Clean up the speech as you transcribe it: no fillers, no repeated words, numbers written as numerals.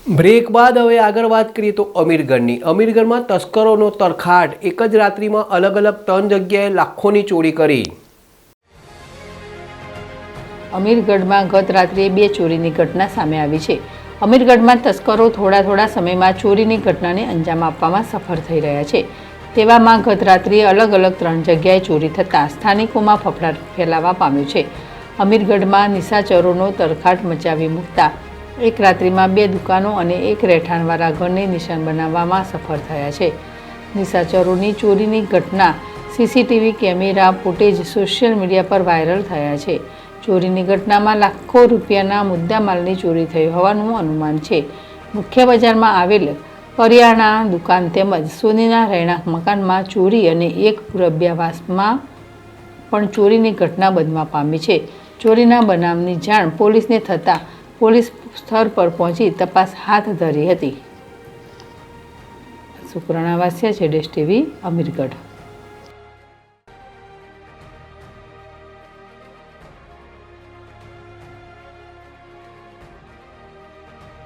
Break બાદ હવે આગળ વાત કરીએ તો અમીરગઢની અમીરગઢમાં તસ્કરોનો તરખાટ એક જ રાત્રિમાં અલગ અલગ 3 જગ્યાએ લાખોની ચોરી કરી। અમીરગઢમાં ગત રાત્રે 2 ચોરીની ઘટના સામે આવી છે। અમીરગઢમાં તસ્કરો થોડા સમયમાં ચોરીની ઘટનાને અંજામ આપવામાં સફળ થઈ રહ્યા છે। તેવામાં ગત રાત્રે અલગ અલગ 3 જગ્યાએ ચોરી થતાં સ્થાનિકોમાં ફફડાટ ફેલાવા પામ્યો છે। અમીરગઢમાં નિશાચરોનો તરખાટ મચાવી મૂકતા એક રાત્રિમાં 2 દુકાનો અને એક રહેઠાણવાળા ઘરને નિશાન બનાવવામાં સફળ થયા છે। નિશાચરોની ચોરીની ઘટના CCTV camera footage social media પર વાયરલ થયા છે। ચોરીની ઘટનામાં લાખો રૂપિયાના મુદ્દામાલની ચોરી થઈ હોવાનું અનુમાન છે। મુખ્ય બજારમાં આવેલ કરિયાણા દુકાન તેમજ સોનીના રહેણાંક મકાનમાં ચોરી અને એક પુરબ્યાવાસમાં પણ ચોરીની ઘટના બનવા પામી છે। ચોરીના બનાવની જાણ પોલીસને થતાં પોલીસ સ્થળ પર પહોંચી તપાસ હાથ ધરી હતી। સુકરણા વાસિયા, ZSTV, અમીરગઢ।